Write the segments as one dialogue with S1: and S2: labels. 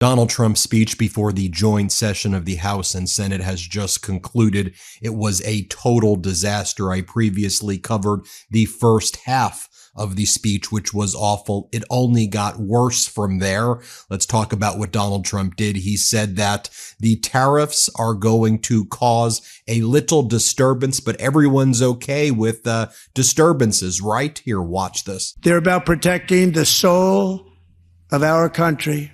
S1: Donald Trump's speech before the joint session of the House and Senate has just concluded. It was a total disaster. I previously covered the first half of the speech, which was awful. It only got worse from there. Let's talk about what Donald Trump did. He said that the tariffs are going to cause a little disturbance, but everyone's okay with disturbances, right? Here, watch this.
S2: They're about protecting the soul of our country.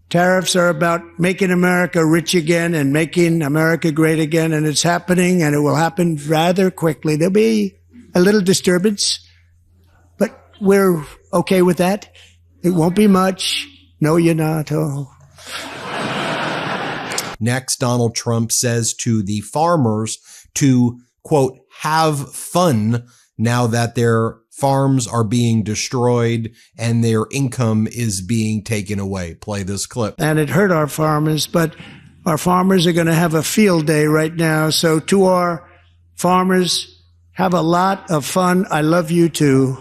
S2: Tariffs are about making America rich again and making America great again, and it's happening, and it will happen rather quickly. There'll be a little disturbance, but we're okay with that. It won't be much. No, you're not. Oh.
S1: Next, Donald Trump says to the farmers to, quote, have fun now that their farms are being destroyed and their income is being taken away. Play this clip.
S2: And it hurt our farmers, but our farmers are going to have a field day right now. So to our farmers, have a lot of fun. I love you too.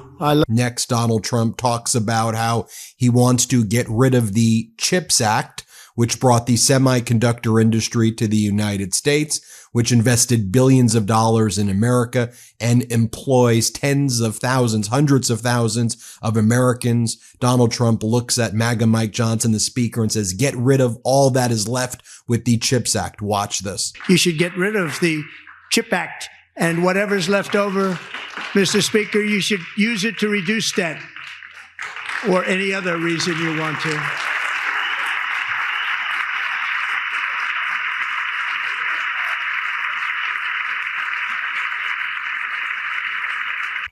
S1: Next, Donald Trump talks about how he wants to get rid of the CHIPS Act, which brought the semiconductor industry to the United States, which invested billions of dollars in America and employs tens of thousands, hundreds of thousands of Americans. Donald Trump looks at MAGA Mike Johnson, the speaker, and says, get rid of all that is left with the CHIPS Act. Watch this.
S2: You should get rid of the CHIP Act, and whatever's left over, Mr. Speaker, you should use it to reduce debt or any other reason you want to.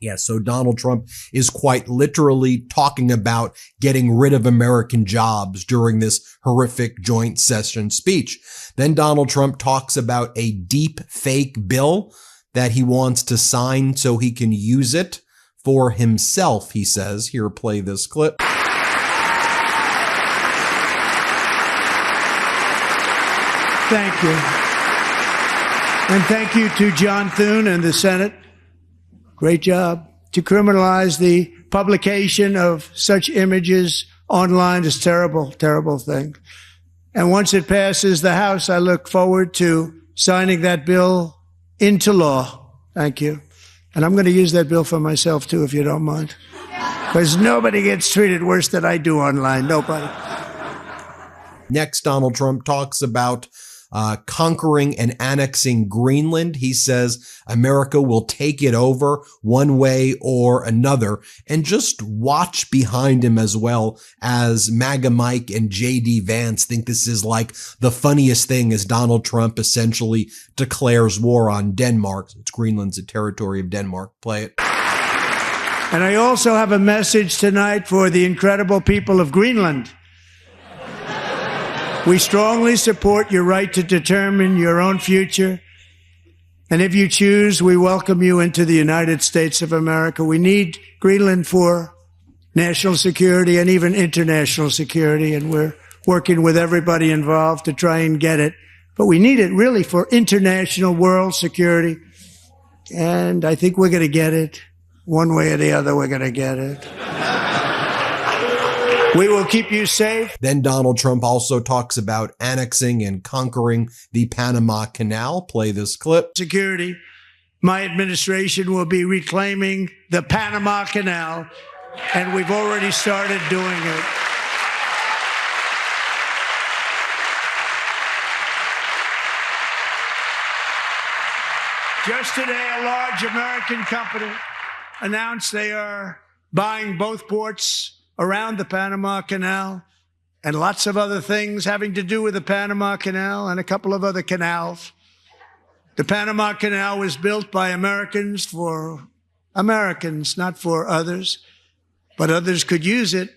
S1: Yeah, so Donald Trump is quite literally talking about getting rid of American jobs during this horrific joint session speech. Then Donald Trump talks about a deep fake bill that he wants to sign so he can use it for himself, he says. Here, play this clip.
S2: Thank you. And thank you to John Thune and the Senate. Great job. To criminalize the publication of such images online is terrible, terrible thing. And once it passes the House, I look forward to signing that bill into law. Thank you. And I'm going to use that bill for myself, too, if you don't mind. Because nobody gets treated worse than I do online. Nobody.
S1: Next, Donald Trump talks about conquering and annexing Greenland. He says America will take it over one way or another. And just watch behind him as well as MAGA Mike and J.D. Vance think this is like the funniest thing as Donald Trump essentially declares war on Denmark. It's Greenland's a territory of Denmark. Play it.
S2: And I also have a message tonight for the incredible people of Greenland. We strongly support your right to determine your own future. And if you choose, we welcome you into the United States of America. We need Greenland for national security and even international security. And we're working with everybody involved to try and get it. But we need it really for international world security. And I think we're going to get it. One way or the other, we're going to get it. We will keep you safe.
S1: Then Donald Trump also talks about annexing and conquering the Panama Canal. Play this clip.
S2: Security. My administration will be reclaiming the Panama Canal, and we've already started doing it. Just today, a large American company announced they are buying both ports around the Panama Canal and lots of other things having to do with the Panama Canal and a couple of other canals. The Panama Canal was built by Americans for Americans, not for others, but others could use it.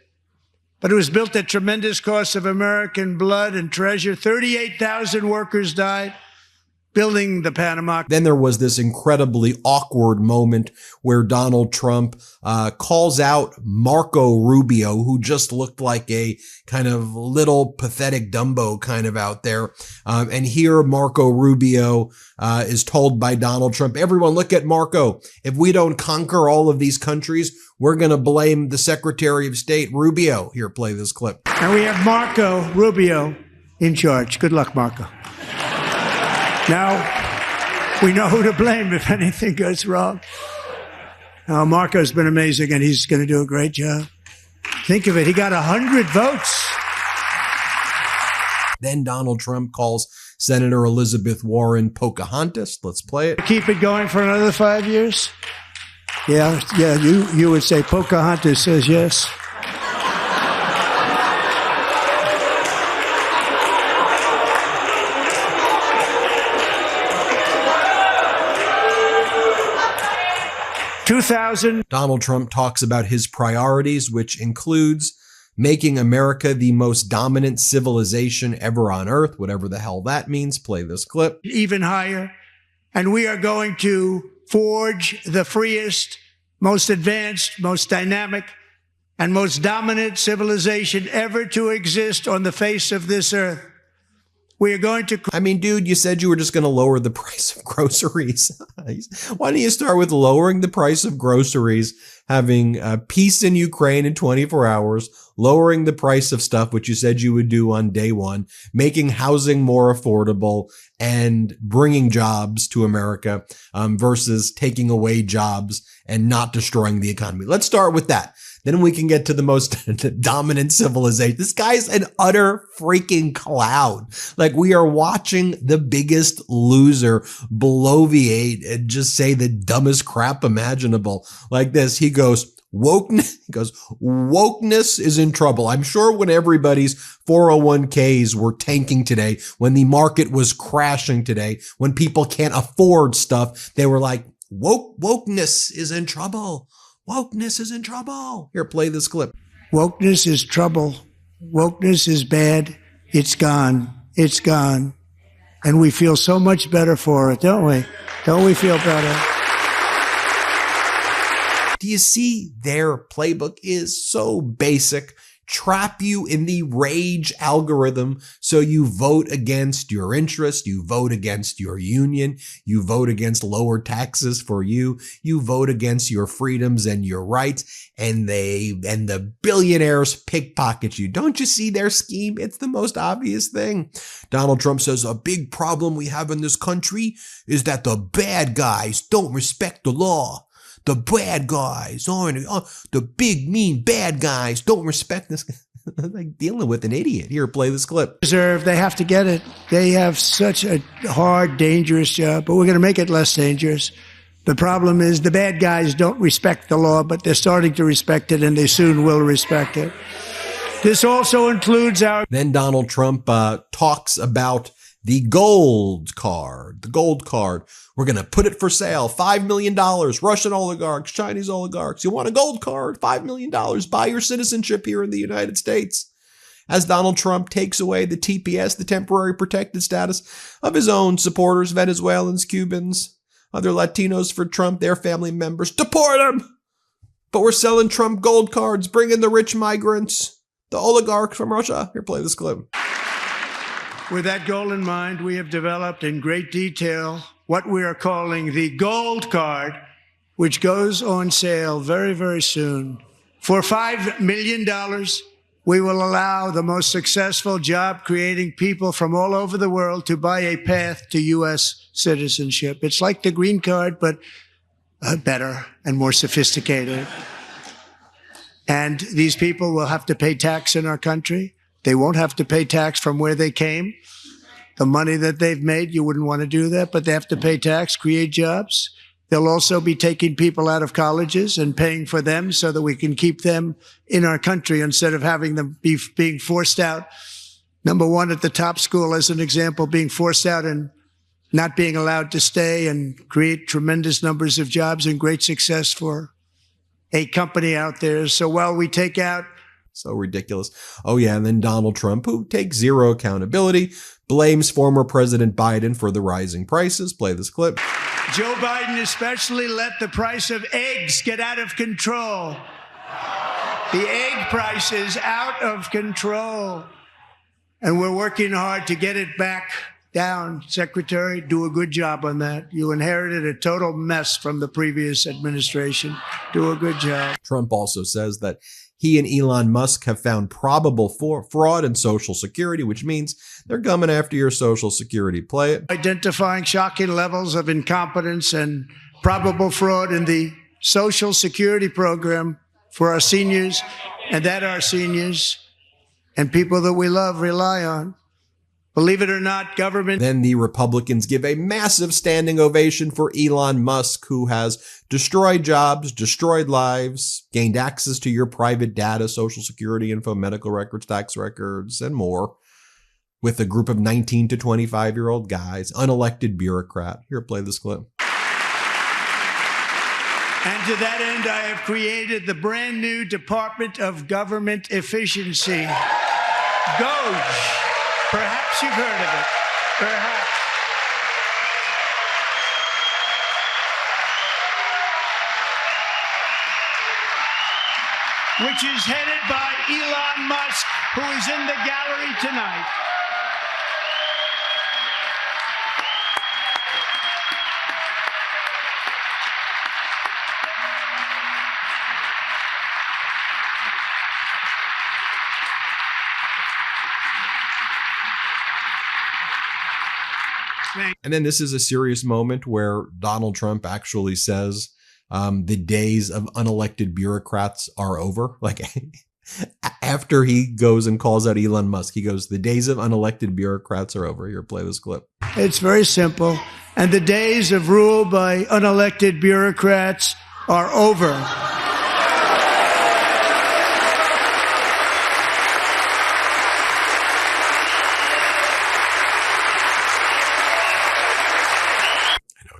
S2: But it was built at tremendous cost of American blood and treasure. 38,000 workers died. building the Panama.
S1: Then there was this incredibly awkward moment where Donald Trump calls out Marco Rubio, who just looked like a kind of little pathetic Dumbo kind of out there. And here Marco Rubio is told by Donald Trump, everyone look at Marco. If we don't conquer all of these countries, we're going to blame the Secretary of State, Rubio. Here, play this clip.
S2: And we have Marco Rubio in charge. Good luck, Marco. Now, we know who to blame if anything goes wrong. Marco's been amazing, and he's going to do a great job. Think of it. He got 100 votes.
S1: Then Donald Trump calls Senator Elizabeth Warren Pocahontas. Let's play it.
S2: Keep it going for another 5 years? Yeah, you would say Pocahontas says yes.
S1: Donald Trump talks about his priorities, which includes making America the most dominant civilization ever on earth, whatever the hell that means. Play this clip.
S2: Even higher. And we are going to forge the freest, most advanced, most dynamic, and most dominant civilization ever to exist on the face of this earth. We are going to...
S1: I mean, dude, you said you were just going to lower the price of groceries. Why don't you start with lowering the price of groceries, having peace in Ukraine in 24 hours, lowering the price of stuff, which you said you would do on day one, making housing more affordable, and bringing jobs to America versus taking away jobs and not destroying the economy. Let's start with that. Then we can get to the most dominant civilization. This guy's an utter freaking clown. Like, we are watching the biggest loser bloviate and just say the dumbest crap imaginable. Like this, he goes, wokeness is in trouble. I'm sure when everybody's 401ks were tanking today, when the market was crashing today, when people can't afford stuff, they were like, wokeness is in trouble. Wokeness is in trouble. Here, play this clip.
S2: Wokeness is trouble. Wokeness is bad. It's gone. It's gone. And we feel so much better for it, don't we? Don't we feel better?
S1: Do you see their playbook is so basic? Trap you in the rage algorithm so you vote against your interest, you vote against your union, you vote against lower taxes for you, you vote against your freedoms and your rights, and the billionaires pickpocket you. Don't you see their scheme? It's the most obvious thing. Donald Trump says a big problem we have in this country is that the bad guys don't respect the law. The bad guys, the big, mean bad guys don't respect this. Like dealing with an idiot. Here, play this clip.
S2: They have to get it. They have such a hard, dangerous job, but we're going to make it less dangerous. The problem is the bad guys don't respect the law, but they're starting to respect it, and they soon will respect it. This also includes our...
S1: Then Donald Trump talks about the gold card. The gold card. We're going to put it for sale. $5 million. Russian oligarchs, Chinese oligarchs. You want a gold card? $5 million. Buy your citizenship here in the United States. As Donald Trump takes away the TPS, the temporary protected status of his own supporters, Venezuelans, Cubans, other Latinos for Trump, their family members. Deport them! But we're selling Trump gold cards. Bring in the rich migrants, the oligarchs from Russia. Here, play this clip.
S2: With that goal in mind, we have developed in great detail what we are calling the gold card, which goes on sale very, very soon. For $5 million, we will allow the most successful job-creating people from all over the world to buy a path to U.S. citizenship. It's like the green card, but better and more sophisticated. And these people will have to pay tax in our country. They won't have to pay tax from where they came. The money that they've made, you wouldn't want to do that, but they have to pay tax, create jobs. They'll also be taking people out of colleges and paying for them so that we can keep them in our country instead of having them being forced out. Number one, at the top school, as an example, being forced out and not being allowed to stay and create tremendous numbers of jobs and great success for a company out there. So while we take out
S1: So ridiculous. Oh yeah, and then Donald Trump, who takes zero accountability, blames former President Biden for the rising prices. Play this clip.
S2: Joe Biden especially let the price of eggs get out of control. The egg price is out of control. And we're working hard to get it back down. Secretary, do a good job on that. You inherited a total mess from the previous administration. Do a good job.
S1: Trump also says that he and Elon Musk have found probable fraud in Social Security, which means they're coming after your Social Security. Play it.
S2: Identifying shocking levels of incompetence and probable fraud in the Social Security program for our seniors, and that our seniors and people that we love rely on. Believe it or not, government.
S1: Then the Republicans give a massive standing ovation for Elon Musk, who has destroyed jobs, destroyed lives, gained access to your private data, Social Security info, medical records, tax records, and more, with a group of 19 to 25-year-old guys, unelected bureaucrat. Here, play this clip.
S2: And to that end, I have created the brand new Department of Government Efficiency, DOGE. Perhaps you've heard of it. Perhaps. Which is headed by Elon Musk, who is in the gallery tonight.
S1: And then this is a serious moment where Donald Trump actually says the days of unelected bureaucrats are over. Like after he goes and calls out Elon Musk, he goes, the days of unelected bureaucrats are over. Here, play this clip.
S2: It's very simple. And the days of rule by unelected bureaucrats are over.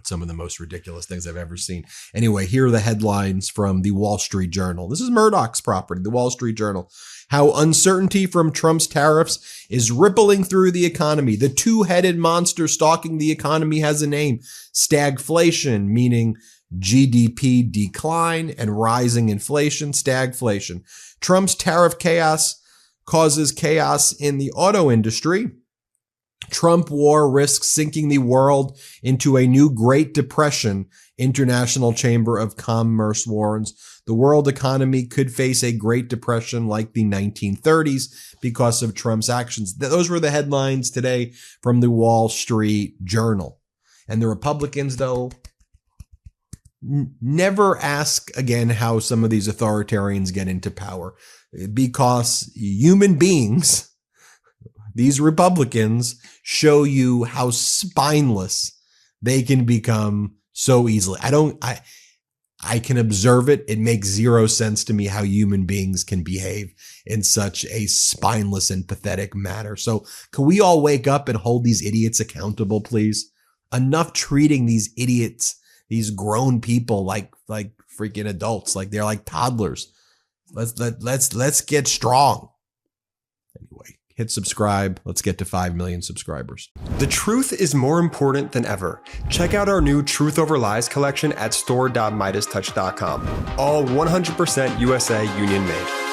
S1: Some of the most ridiculous things I've ever seen. Anyway, here are the headlines from the Wall Street Journal. This is Murdoch's property, the Wall Street Journal. How uncertainty from Trump's tariffs is rippling through the economy. The two-headed monster stalking the economy has a name: stagflation, meaning GDP decline, and rising inflation, stagflation. Trump's tariff chaos causes chaos in the auto industry. Trump war risks sinking the world into a new Great Depression, International Chamber of Commerce warns. The world economy could face a Great Depression like the 1930s because of Trump's actions. Those were the headlines today from the Wall Street Journal. And the Republicans, though, never ask again how some of these authoritarians get into power, because human beings, these Republicans, show you how spineless they can become so easily. I can observe it. It makes zero sense to me how human beings can behave in such a spineless and pathetic manner. So can we all wake up and hold these idiots accountable, please? Enough treating these idiots, these grown people like freaking adults, like they're like toddlers. Let's get strong. Anyway, hit subscribe. Let's get to 5 million subscribers.
S3: The truth is more important than ever. Check out our new Truth Over Lies collection at store.MeidasTouch.com. All 100% USA union made.